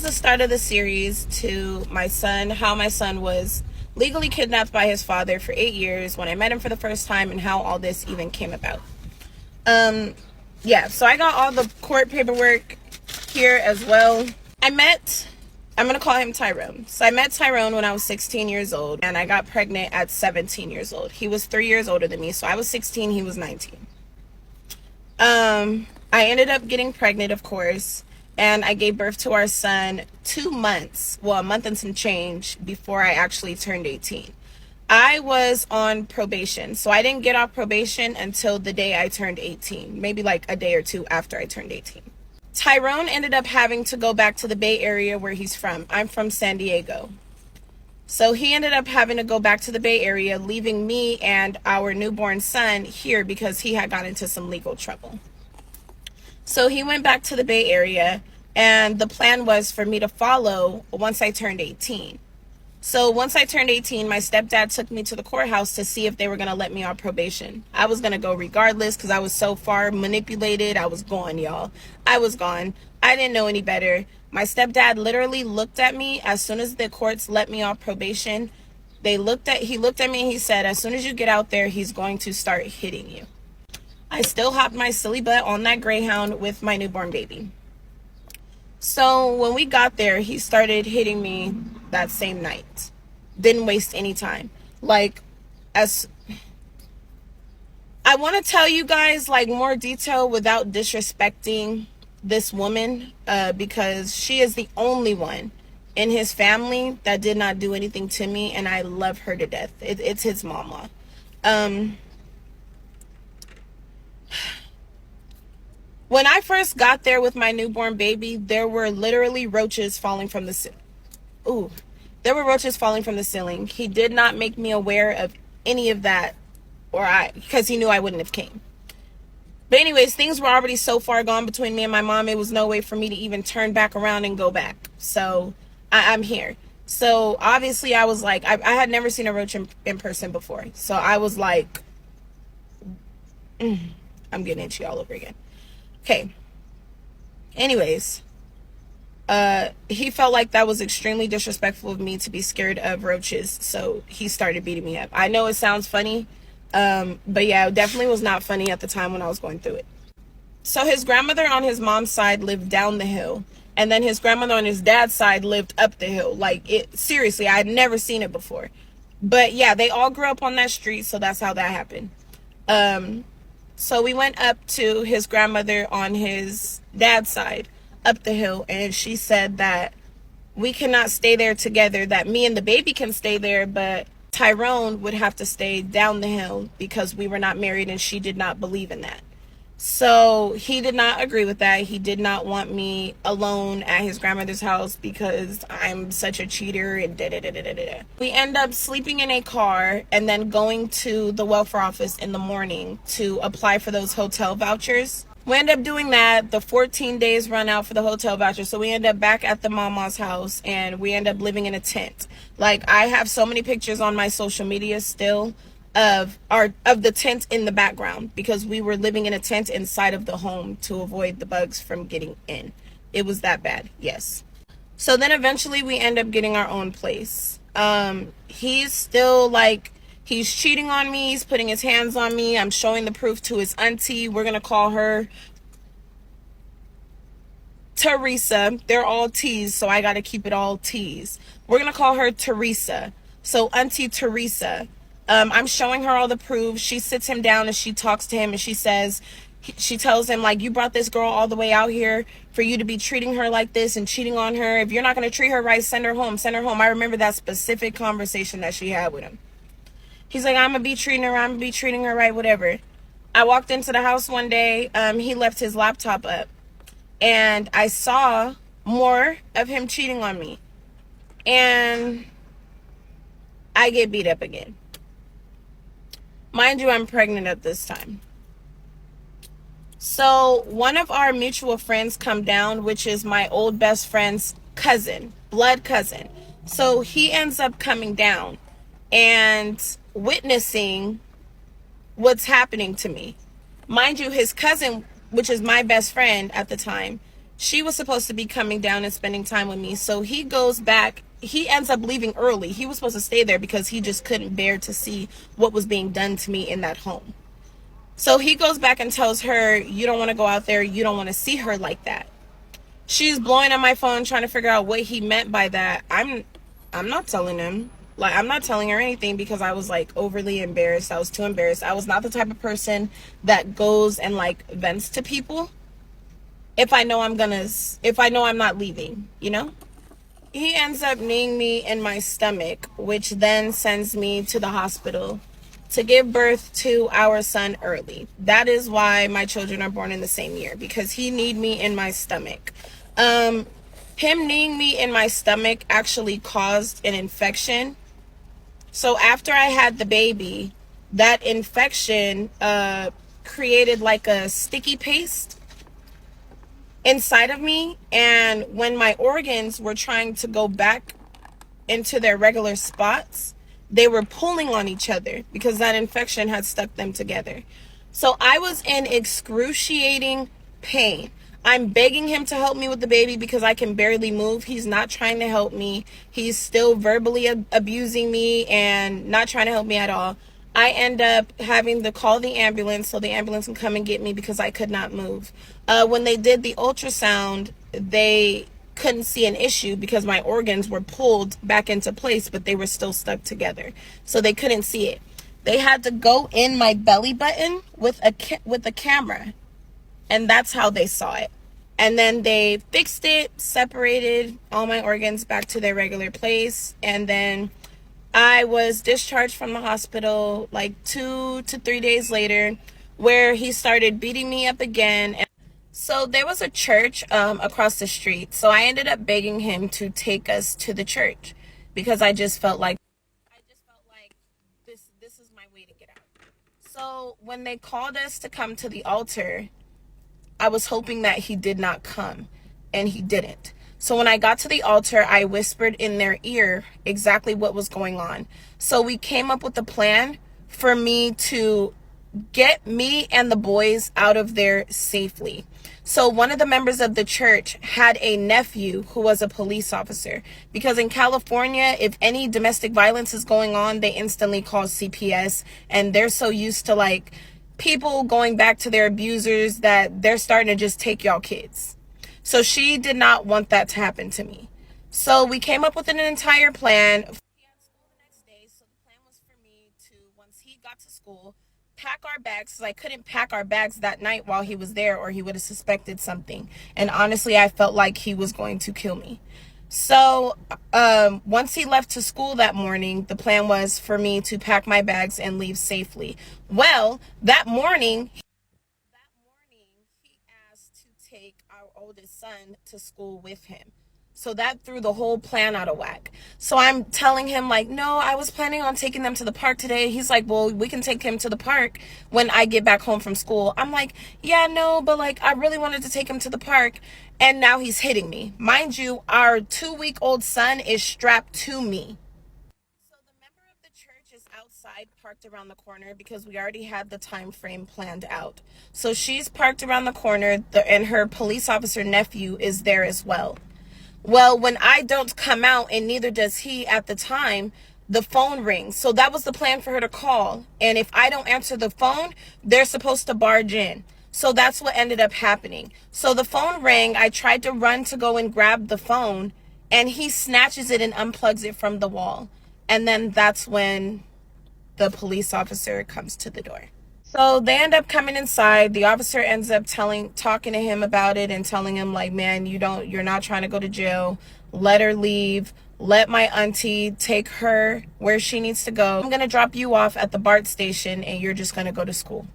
the start of the series to my son, how my son was legally kidnapped by his father for 8 years, when I met him for the first time, and how all this even came about. Yeah, so I got all the court paperwork here as well. I'm going to call him Tyrone. So I met Tyrone when I was 16 years old, and I got pregnant at 17 years old. He was 3 years older than me, so I was 16, he was 19. I ended up getting pregnant, of course, and I gave birth to our son 2 months, well, a month and some change before I actually turned 18. I was on probation, so I didn't get off probation until the day I turned 18, maybe like a day or two after I turned 18. Tyrone ended up having to go back to the Bay Area where he's from. I'm from San Diego. So he ended up having to go back to the Bay Area, leaving me and our newborn son here because he had got into some legal trouble. So he went back to the Bay Area, and the plan was for me to follow once I turned 18. So once I turned 18, my stepdad took me to the courthouse to see if they were going to let me off probation. I was going to go regardless because I was so far manipulated. I was gone, y'all. I was gone. I didn't know any better. My stepdad literally looked at me as soon as the courts let me off probation. He looked at me and he said, as soon as you get out there, he's going to start hitting you. I still hopped my silly butt on that Greyhound with my newborn baby. So when we got there, he started hitting me that same night. Didn't waste any time. Like, as I want to tell you guys like more detail without disrespecting this woman, because she is the only one in his family that did not do anything to me, and I love her to death. It's his mama. When I first got there with my newborn baby, there were literally roaches falling from the ceiling. There were roaches falling from the ceiling. He did not make me aware of any of that, because he knew I wouldn't have came. But anyways, things were already so far gone between me and my mom, it was no way for me to even turn back around and go back. So I'm here. So obviously I was like, I had never seen a roach in person before. So I was like, I'm getting itchy all over again. Okay. Anyways, he felt like that was extremely disrespectful of me to be scared of roaches, so he started beating me up. I know it sounds funny, but yeah, it definitely was not funny at the time when I was going through it. So his grandmother on his mom's side lived down the hill, and then his grandmother on his dad's side lived up the hill. Like, it seriously, I had never seen it before. But yeah, they all grew up on that street, so that's how that happened. So we went up to his grandmother on his dad's side, up the hill, and she said that we cannot stay there together, that me and the baby can stay there, but Tyrone would have to stay down the hill because we were not married, and she did not believe in that. So he did not agree with that. He did not want me alone at his grandmother's house because I'm such a cheater and da-da-da-da-da-da. We end up sleeping in a car and then going to the welfare office in the morning to apply for those hotel vouchers. We end up doing that. The 14 days run out for the hotel voucher. So we end up back at the mama's house, and we end up living in a tent. Like, I have so many pictures on my social media still of the tent in the background, because we were living in a tent inside of the home to avoid the bugs from getting in. It was that bad. Yes. So then eventually we end up getting our own place. He's still like, he's cheating on me. He's putting his hands on me. I'm showing the proof to his auntie. We're going to call her Teresa. They're all T's, so I got to keep it all T's. We're going to call her Teresa. So Auntie Teresa. I'm showing her all the proof. She sits him down and she talks to him, and she tells him, like, you brought this girl all the way out here for you to be treating her like this and cheating on her. If you're not going to treat her right, send her home. Send her home. I remember that specific conversation that she had with him. He's like, I'm going to be treating her right, whatever. I walked into the house one day. He left his laptop up, and I saw more of him cheating on me. And I get beat up again. Mind you, I'm pregnant at this time. So one of our mutual friends come down, which is my old best friend's cousin, blood cousin. So he ends up coming down and witnessing what's happening to me. Mind you, his cousin, which is my best friend at the time, She was supposed to be coming down and spending time with me. So he goes back. He ends up leaving early. He was supposed to stay there because he just couldn't bear to see what was being done to me in that home. So he goes back and tells her, you don't want to go out there. You don't want to see her like that. She's blowing on my phone trying to figure out what he meant by that. I'm not telling him. Like, I'm not telling her anything because I was like overly embarrassed. I was too embarrassed. I was not the type of person that goes and like vents to people if I know I'm not leaving, you know? He ends up kneeing me in my stomach, which then sends me to the hospital to give birth to our son early. That is why my children are born in the same year, because he kneed me in my stomach. Him kneeing me in my stomach actually caused an infection. So after I had the baby, that infection created like a sticky paste inside of me. And when my organs were trying to go back into their regular spots, they were pulling on each other because that infection had stuck them together. So I was in excruciating pain. I'm begging him to help me with the baby because I can barely move. He's not trying to help me. He's still verbally abusing me and not trying to help me at all. I end up having to call the ambulance so the ambulance can come and get me because I could not move. When they did the ultrasound, they couldn't see an issue because my organs were pulled back into place, but they were still stuck together. So they couldn't see it. They had to go in my belly button with a camera, and that's how they saw it. And then they fixed it, separated all my organs back to their regular place, and then I was discharged from the hospital like 2 to 3 days later, where he started beating me up again. So there was a church across the street. So I ended up begging him to take us to the church because I just felt like this is my way to get out. So when they called us to come to the altar, I was hoping that he did not come, and he didn't. So when I got to the altar, I whispered in their ear exactly what was going on. So we came up with a plan for me to get me and the boys out of there safely. So one of the members of the church had a nephew who was a police officer, because in California, if any domestic violence is going on, they instantly call CPS, and they're so used to like people going back to their abusers that they're starting to just take y'all kids. So she did not want that to happen to me. So we came up with an entire plan. He had school the next day, so the plan was for me to, once he got to school, pack our bags, because I couldn't pack our bags that night while he was there or he would have suspected something. And honestly, I felt like he was going to kill me. So once he left to school that morning, the plan was for me to pack my bags and leave safely. Well, that morning he asked to take our oldest son to school with him. So that threw the whole plan out of whack. So I'm telling him like, no, I was planning on taking them to the park today. He's like, well, we can take him to the park when I get back home from school. I'm like, yeah, no, but like, I really wanted to take him to the park. And now he's hitting me. Mind you, our 2-week-old son is strapped to me. So the member of the church is outside, parked around the corner, because we already had the time frame planned out. So she's parked around the corner, and her police officer nephew is there as well. Well, when I don't come out, and neither does he at the time, the phone rings. So that was the plan for her to call. And if I don't answer the phone, they're supposed to barge in. So that's what ended up happening. So the phone rang. I tried to run to go and grab the phone, and he snatches it and unplugs it from the wall. And then that's when the police officer comes to the door. So they end up coming inside. The officer ends up talking to him about it and telling him like, man, you're not trying to go to jail. Let her leave. Let my auntie take her where she needs to go. I'm going to drop you off at the BART station, and you're just going to go to school.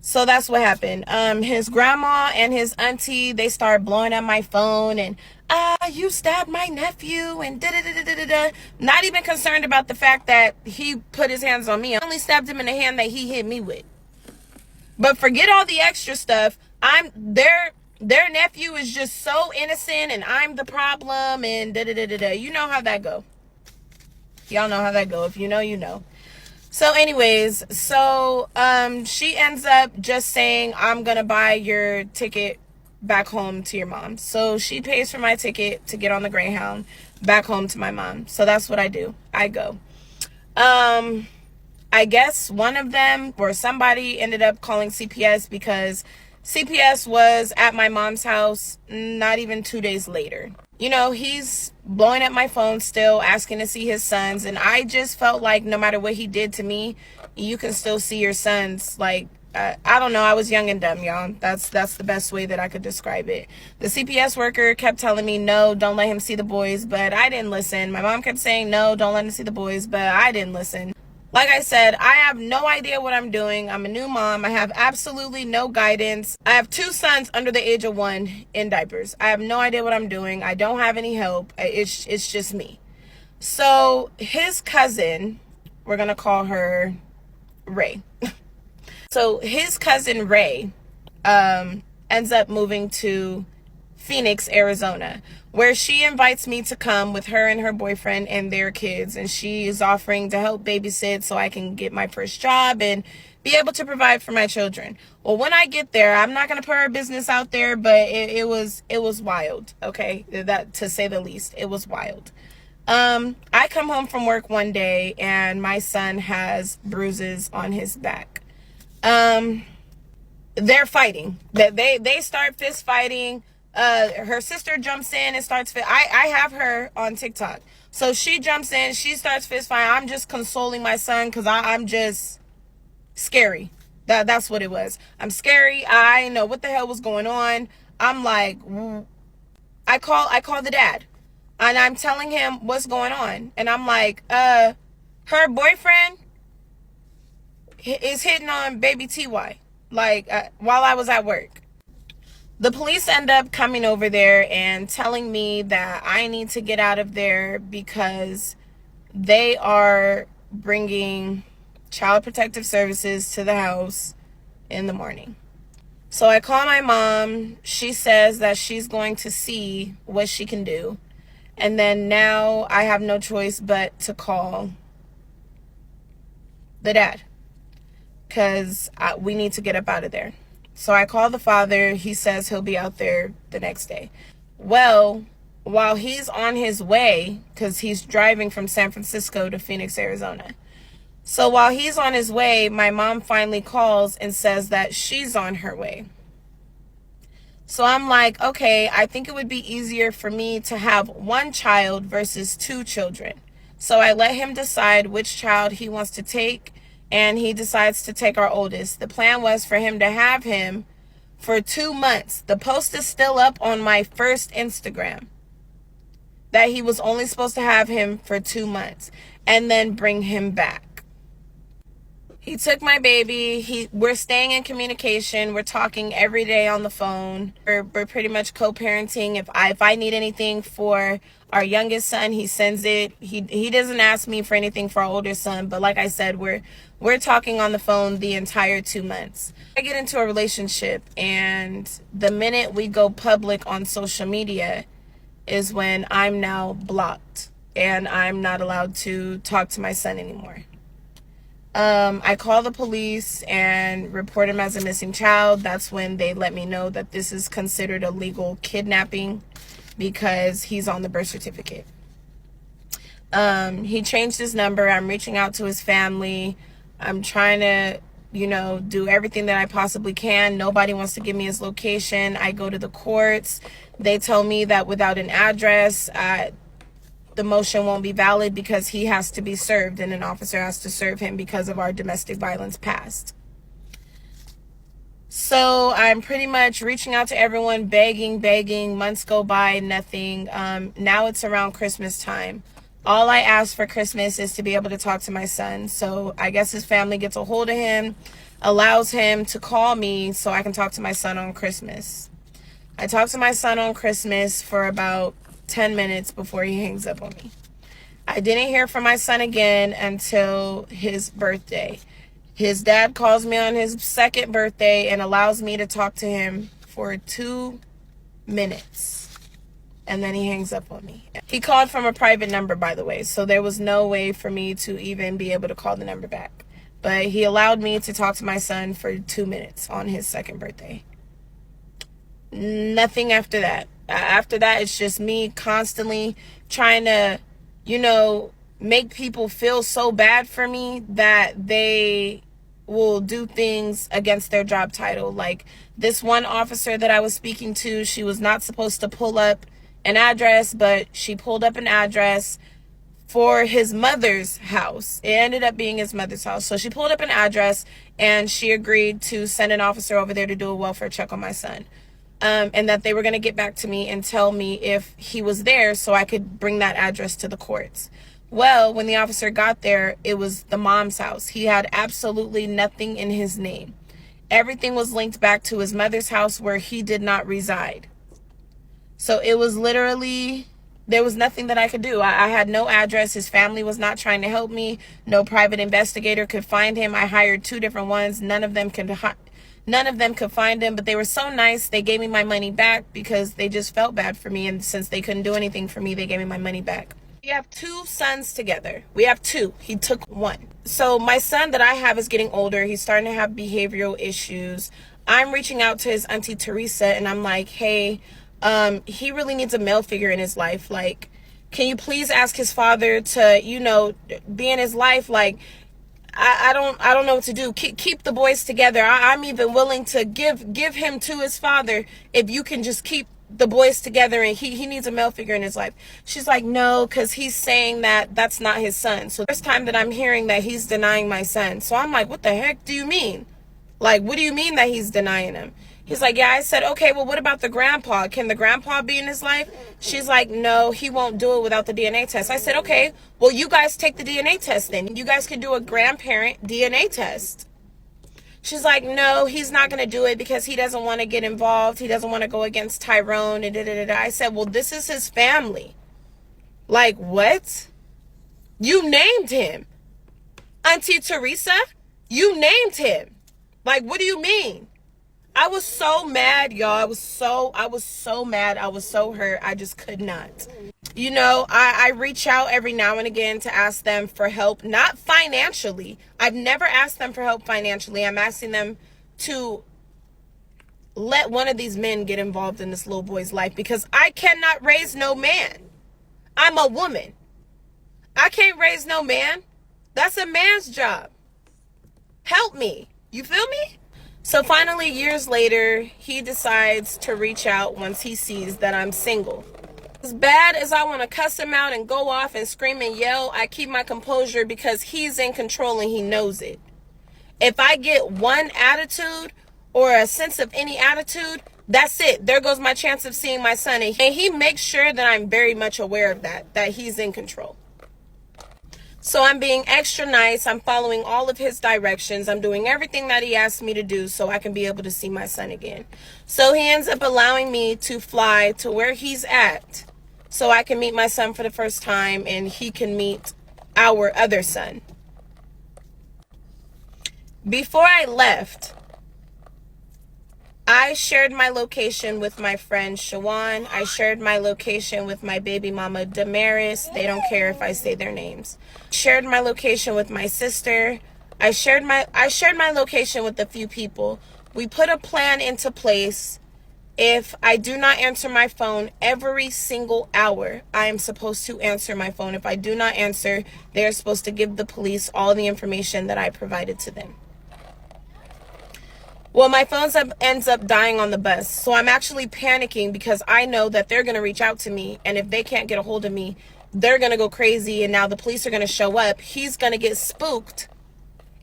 So that's what happened. His grandma and his auntie, they started blowing up my phone and, you stabbed my nephew and da-da-da-da-da-da. Not even concerned about the fact that he put his hands on me. I only stabbed him in the hand that he hit me with. But forget all the extra stuff. Their nephew is just so innocent, and I'm the problem, and da-da-da-da-da. You know how that go. Y'all know how that go. If you know, you know. So anyways, she ends up just saying, I'm going to buy your ticket back home to your mom. So she pays for my ticket to get on the Greyhound back home to my mom. So that's what I do. I go. I guess one of them or somebody ended up calling CPS because CPS was at my mom's house not even 2 days later. You know, he's blowing up my phone still, asking to see his sons. And I just felt like no matter what he did to me, you can still see your sons. Like, I don't know. I was young and dumb, y'all. That's the best way that I could describe it. The CPS worker kept telling me, no, don't let him see the boys. But I didn't listen. My mom kept saying, no, don't let him see the boys. But I didn't listen. Like I said, I have no idea what I'm doing. I'm a new mom. I have absolutely no guidance. I have 2 sons under the age of 1 in diapers. I have no idea what I'm doing. I don't have any help. It's just me. So his cousin, we're going to call her Ray. So his cousin Ray ends up moving to Phoenix, Arizona, where she invites me to come with her and her boyfriend and their kids. And she is offering to help babysit so I can get my first job and be able to provide for my children. Well, when I get there, I'm not going to put her business out there, but it was wild. Okay. That, to say the least, it was wild. I come home from work one day and my son has bruises on his back. They're fighting. They start fist fighting. Her sister jumps in and starts I have her on TikTok. So she jumps in, she starts fist fighting. I'm just consoling my son because I'm just scary. That's what it was. I'm scary. I didn't know what the hell was going on. I'm like, I call the dad and I'm telling him what's going on. And I'm like, her boyfriend is hitting on baby TY, like, while I was at work. The police end up coming over there and telling me that I need to get out of there because they are bringing Child Protective Services to the house in the morning. So I call my mom. She says that she's going to see what she can do. And then now I have no choice but to call the dad because we need to get up out of there. So I call the father. He says he'll be out there the next day. Well, while he's on his way, because he's driving from San Francisco to Phoenix, Arizona. So while he's on his way, my mom finally calls and says that she's on her way. So I'm like, okay, I think it would be easier for me to have 1 child versus 2 children. So I let him decide which child he wants to take. And he decides to take our oldest. The plan was for him to have him for 2 months. The post is still up on my first Instagram that he was only supposed to have him for 2 months and then bring him back. He took my baby. We're staying in communication. We're talking every day on the phone. We're pretty much co-parenting. If I need anything for our youngest son, he sends it. He doesn't ask me for anything for our older son. But like I said, we're talking on the phone the entire 2 months. I get into a relationship, and the minute we go public on social media is when I'm now blocked and I'm not allowed to talk to my son anymore. I call the police and report him as a missing child. That's when they let me know that this is considered a legal kidnapping because he's on the birth certificate. He changed his number. I'm reaching out to his family. I'm trying to, do everything that I possibly can. Nobody wants to give me his location. I go to the courts. They tell me that without an address, the motion won't be valid because he has to be served and an officer has to serve him because of our domestic violence past. So I'm pretty much reaching out to everyone, begging. Months go by, nothing. Now it's around Christmas time. All I ask for Christmas is to be able to talk to my son. So I guess his family gets a hold of him, allows him to call me so I can talk to my son on Christmas. I talk to my son on Christmas for about 10 minutes before he hangs up on me. I didn't hear from my son again until his birthday. His dad calls me on his 2nd birthday and allows me to talk to him for 2 minutes. And then he hangs up on me. He called from a private number, by the way, so there was no way for me to even be able to call the number back. But he allowed me to talk to my son for 2 minutes on his 2nd birthday. Nothing after that. After that, it's just me constantly trying to, you know, make people feel so bad for me that they will do things against their job title. Like this one officer that I was speaking to, she was not supposed to pull up an address, but she pulled up an address for his mother's house. It ended up being his mother's house. So she pulled up an address and she agreed to send an officer over there to do a welfare check on my son. And that they were going to get back to me and tell me if he was there so I could bring that address to the courts. Well, when the officer got there, it was the mom's house. He had absolutely nothing in his name. Everything was linked back to his mother's house where he did not reside. So it was literally, there was nothing that I could do. I had no address. His family was not trying to help me. No private investigator could find him. I hired 2 different ones. None of them could find him, but they were so nice. They gave me my money back because they just felt bad for me. And since they couldn't do anything for me, they gave me my money back. We have 2 sons together. We have 2. He took 1. So my son that I have is getting older. He's starting to have behavioral issues. I'm reaching out to his auntie Teresa and I'm like, hey, he really needs a male figure in his life. Like, can you please ask his father to, you know, be in his life? Like, I don't know what to do. Keep the boys together. I'm even willing to give him to his father if you can just keep the boys together, and he needs a male figure in his life. She's like, no, because he's saying that that's not his son. So first time that I'm hearing that he's denying my son. So I'm like, what the heck do you mean? Like, what do you mean that he's denying him? He's like, yeah. I said, okay, well, what about the grandpa? Can the grandpa be in his life? She's like, no, he won't do it without the DNA test. I said, okay, well, you guys take the DNA test then. You guys can do a grandparent DNA test. She's like, no, he's not going to do it because he doesn't want to get involved. He doesn't want to go against Tyrone. And I said, well, this is his family. Like, what? You named him. Auntie Teresa, you named him. Like, what do you mean? I was so mad, y'all. I was so mad. I was so hurt. I just could not. You know, I reach out every now and again to ask them for help, not financially. I've never asked them for help financially. I'm asking them to let one of these men get involved in this little boy's life because I cannot raise no man. I'm a woman. I can't raise no man. That's a man's job. Help me. You feel me? So finally, years later, he decides to reach out once he sees that I'm single. As bad as I want to cuss him out and go off and scream and yell, I keep my composure because he's in control and he knows it. If I get one attitude or a sense of any attitude, that's it. There goes my chance of seeing my son. And he makes sure that I'm very much aware of that he's in control. So I'm being extra nice. I'm following all of his directions. I'm doing everything that he asked me to do so I can be able to see my son again. So he ends up allowing me to fly to where he's at so I can meet my son for the first time and he can meet our other son. Before I left, I shared my location with my friend Shawan. I shared my location with my baby mama Damaris. They don't care if I say their names. Shared my location with my sister. I shared my location with a few people. We put a plan into place. If I do not answer my phone every single hour, I am supposed to answer my phone. If I do not answer, they are supposed to give the police all the information that I provided to them. Well, my phone ends up dying on the bus. So I'm actually panicking because I know that they're going to reach out to me. And if they can't get a hold of me, they're going to go crazy. And now the police are going to show up. He's going to get spooked.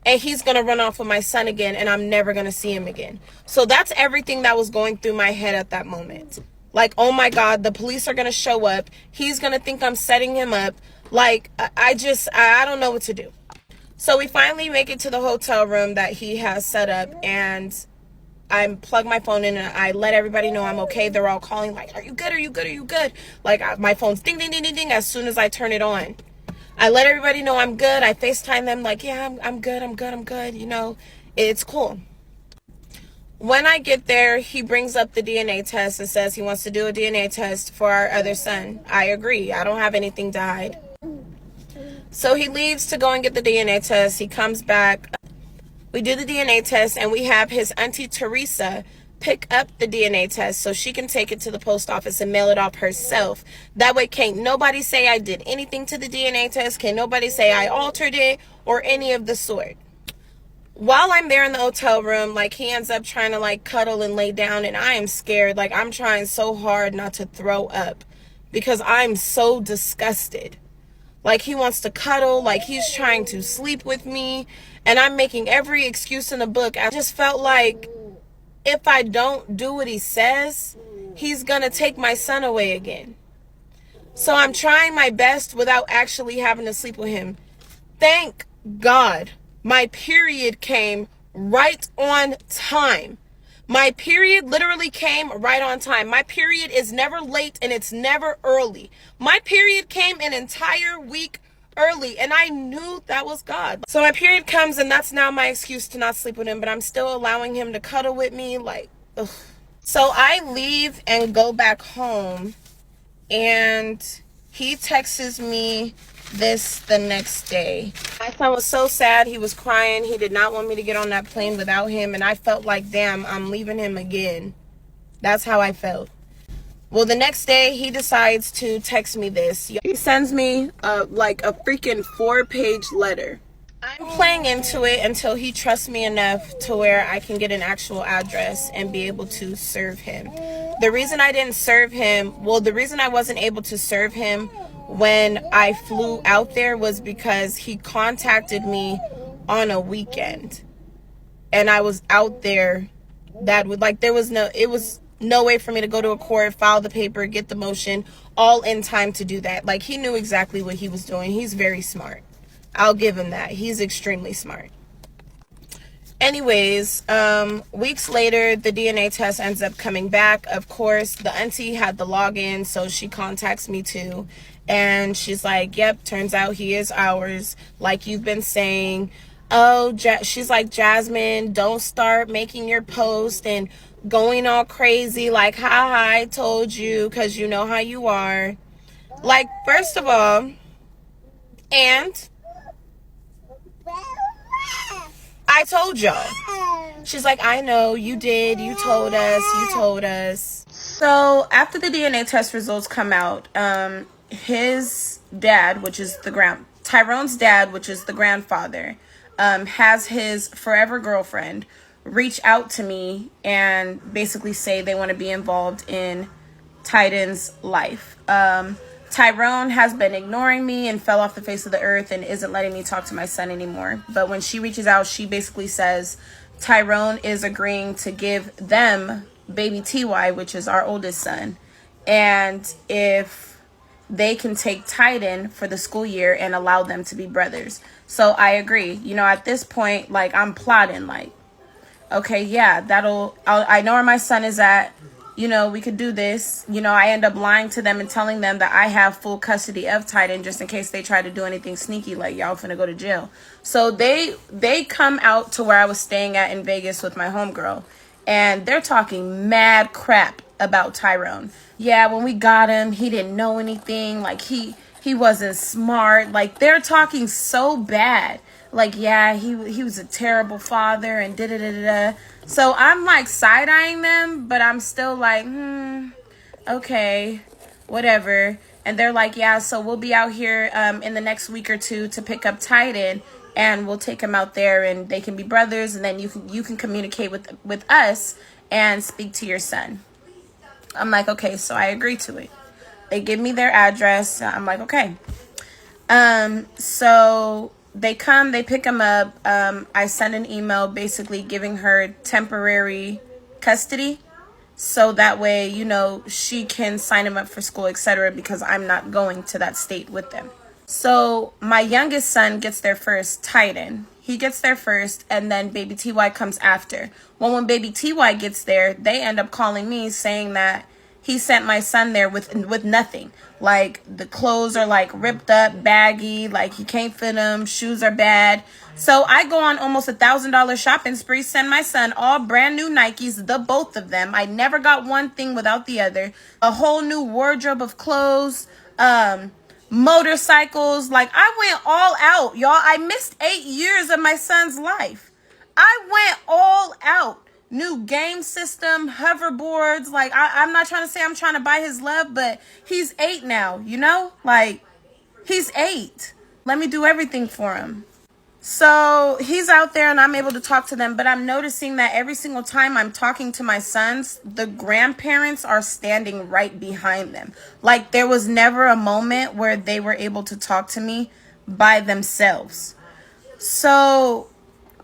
And he's going to run off with my son again. And I'm never going to see him again. So that's everything that was going through my head at that moment. Like, oh my God, the police are going to show up. He's going to think I'm setting him up. Like, I don't know what to do. So we finally make it to the hotel room that he has set up, and I plug my phone in and I let everybody know I'm okay. They're all calling like, are you good? Are you good? Are you good? Like my phone's ding, ding, ding, ding, ding as soon as I turn it on. I let everybody know I'm good. I FaceTime them like, yeah, I'm good. I'm good. I'm good. You know, it's cool. When I get there, he brings up the DNA test and says he wants to do a DNA test for our other son. I agree. I don't have anything to hide. So he leaves to go and get the DNA test. He comes back. We do the DNA test and we have his auntie Teresa pick up the DNA test so she can take it to the post office and mail it off herself. That way can't nobody say I did anything to the DNA test. Can't nobody say I altered it or any of the sort. While I'm there in the hotel room, like, he ends up trying to like cuddle and lay down, and I am scared. Like, I'm trying so hard not to throw up because I'm so disgusted. Like, he wants to cuddle, like he's trying to sleep with me, and I'm making every excuse in the book. I just felt like if I don't do what he says, he's gonna take my son away again. So I'm trying my best without actually having to sleep with him. Thank God my period came right on time. My period literally came right on time. My period is never late and it's never early. My period came an entire week early, and I knew that was God. So my period comes, and that's now my excuse to not sleep with him, but I'm still allowing him to cuddle with me. Like, ugh. So I leave and go back home, and he texts me this the next day. My son was so sad. He was crying. He did not want me to get on that plane without him, and I felt like, damn, I'm leaving him again. That's how I felt. Well, the next day, he decides to text me this. He sends me like a freaking 4-page letter. I'm playing into it until he trusts me enough to where I can get an actual address and be able to serve him. The reason I didn't serve him, well, the reason I wasn't able to serve him when I flew out there was because he contacted me on a weekend. And I was out there that would, like, it was no way for me to go to a court, file the paper, get the motion, all in time to do that. Like, he knew exactly what he was doing. He's very smart. I'll give him that. He's extremely smart. Anyways, weeks later, the DNA test ends up coming back. Of course, the auntie had the login, so she contacts me too. And she's like, yep, turns out he is ours, like you've been saying. Oh, she's like, Jasmine, don't start making your post and going all crazy like, ha, I told you, because you know how you are. Like, first of all, and I told y'all. She's like, I know, you did, you told us. So after the DNA test results come out, his dad, which is Tyrone's dad, which is the grandfather, has his forever girlfriend reach out to me and basically say they want to be involved in Titan's life. Tyrone has been ignoring me and fell off the face of the earth and isn't letting me talk to my son anymore. But when she reaches out, she basically says Tyrone is agreeing to give them baby TY, which is our oldest son, and if they can take Titan for the school year and allow them to be brothers. So I agree. You know, at this point, like, I'm plotting, like, okay, yeah, I know where my son is at. You know, we could do this. You know, I end up lying to them and telling them that I have full custody of Titan just in case they try to do anything sneaky, like, y'all finna go to jail. So they come out to where I was staying at in Vegas with my homegirl, and they're talking mad crap about Tyrone. Yeah, when we got him, he didn't know anything. Like, he wasn't smart. Like, they're talking so bad. Like, yeah, he was a terrible father and da-da-da-da-da. So I'm like side-eyeing them, but I'm still like, okay, whatever. And they're like, yeah, so we'll be out here in the next week or two to pick up Titan, and we'll take him out there and they can be brothers, and then you can communicate with us and speak to your son. I'm like, okay, so I agree to it. They give me their address. I'm like, okay. So they come, they pick him up. I send an email basically giving her temporary custody, so that way, you know, she can sign him up for school, etc., because I'm not going to that state with them. So my youngest son gets there first, Titan. He gets there first, and then baby TY comes after. Well, when baby TY gets there, they end up calling me saying that he sent my son there with nothing. Like, the clothes are like ripped up, baggy, like he can't fit them, shoes are bad. So I go on almost $1,000 shopping spree, send my son all brand new Nikes, the both of them. I never got one thing without the other. A whole new wardrobe of clothes, motorcycles. Like, I went all out, y'all. I missed 8 years of my son's life. I went all out. new game system, hoverboards. Like, I'm not trying to say I'm trying to buy his love, but he's 8 now, you know? Like, he's 8. Let me do everything for him. So he's out there and I'm able to talk to them, but I'm noticing that every single time I'm talking to my sons, the grandparents are standing right behind them. Like, there was never a moment where they were able to talk to me by themselves. So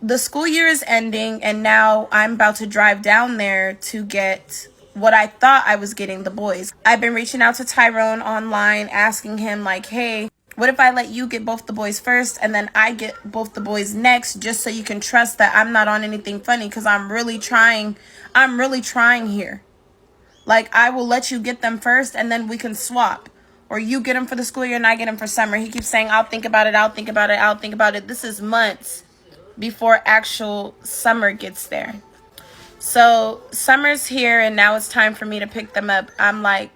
the school year is ending and now I'm about to drive down there to get what I thought I was getting, the boys. I've been reaching out to Tyrone online, asking him like, hey, what if I let you get both the boys first and then I get both the boys next, just so you can trust that I'm not on anything funny, because I'm really trying here. Like, I will let you get them first and then we can swap. Or you get them for the school year and I get them for summer. He keeps saying, I'll think about it. This is months before actual summer gets there. So summer's here and now it's time for me to pick them up. I'm like,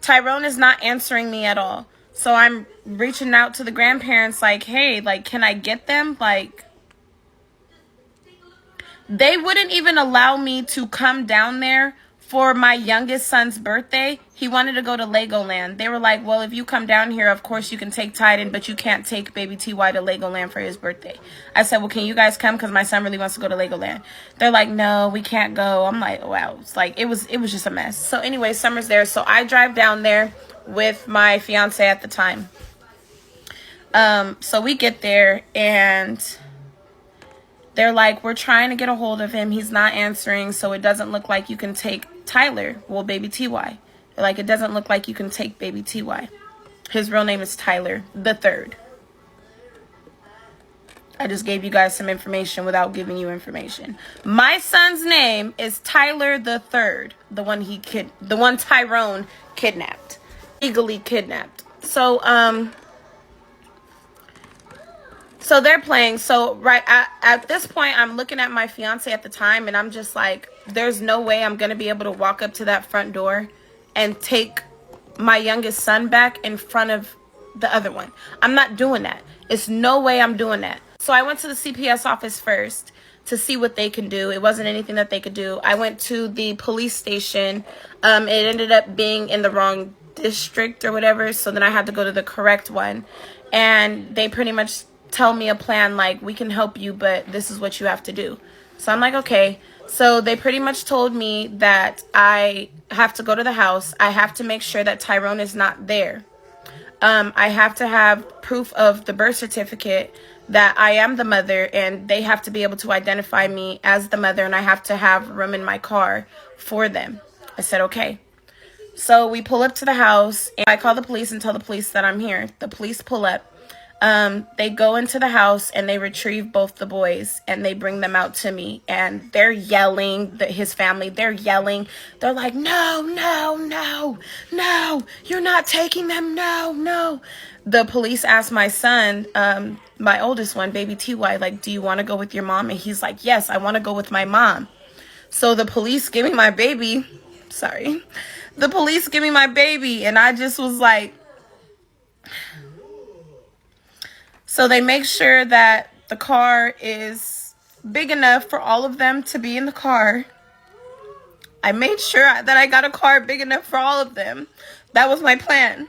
Tyrone is not answering me at all. So I'm reaching out to the grandparents like, hey, like, can I get them? Like, they wouldn't even allow me to come down there for my youngest son's birthday. He wanted to go to Legoland. They were like, well, if you come down here, of course you can take Tyden, but you can't take baby TY to Legoland for his birthday. I said, well, can you guys come? Because my son really wants to go to Legoland. They're like, no, we can't go. I'm like, wow. It's like, it was just a mess. So anyway, summer's there. So I drive down there with my fiance at the time. So we get there and they're like, we're trying to get a hold of him. He's not answering, so it doesn't look like you can take Tyler. Well, baby TY. They're like, it doesn't look like you can take baby TY. His real name is Tyler the Third. I just gave you guys some information without giving you information. My son's name is Tyler the Third, the one Tyrone kidnapped, legally kidnapped. So So they're playing. So right at this point, I'm looking at my fiance at the time and I'm just like, there's no way I'm going to be able to walk up to that front door and take my youngest son back in front of the other one. I'm not doing that. It's no way I'm doing that. So I went to the CPS office first to see what they can do. It wasn't anything that they could do. I went to the police station. It ended up being in the wrong district or whatever. So then I had to go to the correct one. And they pretty much tell me a plan like, we can help you, but this is what you have to do. So I'm like, okay. So they pretty much told me that I have to go to the house. I have to make sure that Tyrone is not there. I have to have proof of the birth certificate that I am the mother, and they have to be able to identify me as the mother, and I have to have room in my car for them. I said, okay. So we pull up to the house, and I call the police and tell the police that I'm here. The police pull up. They go into the house and they retrieve both the boys and they bring them out to me, and they're yelling, his family, they're yelling. They're like, no, no, no, no, you're not taking them. No, no. The police asked my son, my oldest one, baby TY, like, do you want to go with your mom? And he's like, yes, I want to go with my mom. So the police give me my baby. The police give me my baby. And I just was like, so they make sure that the car is big enough for all of them to be in the car. I made sure that I got a car big enough for all of them. That was my plan.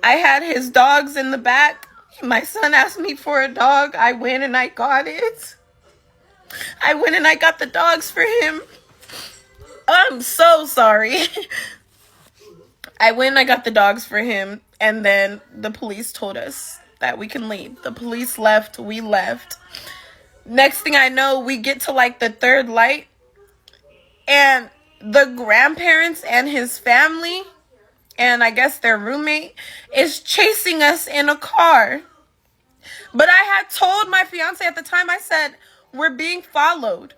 I had his dogs in the back. My son asked me for a dog. I went and I got it. I went and I got the dogs for him. I'm so sorry. I went and I got the dogs for him, and then the police told us that we can leave. The police left, we left. Next thing I know, we get to like the third light, and the grandparents and his family, and I guess their roommate, is chasing us in a car. But I had told my fiance at the time, I said, we're being followed.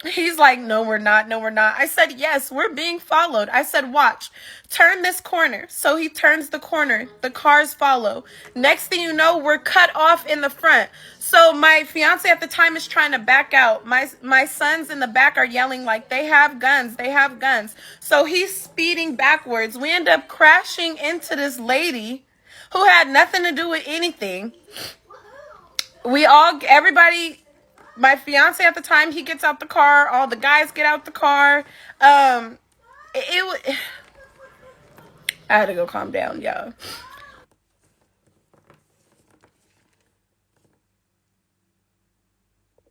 He's like, no, we're not. No, we're not. I said, yes, we're being followed. I said, watch, turn this corner. So he turns the corner. The cars follow. Next thing you know, we're cut off in the front. So my fiance at the time is trying to back out. My sons in the back are yelling like, they have guns. They have guns. So he's speeding backwards. We end up crashing into this lady who had nothing to do with anything. Everybody my fiance at the time, he gets out the car. All the guys get out the car. I had to go calm down, y'all.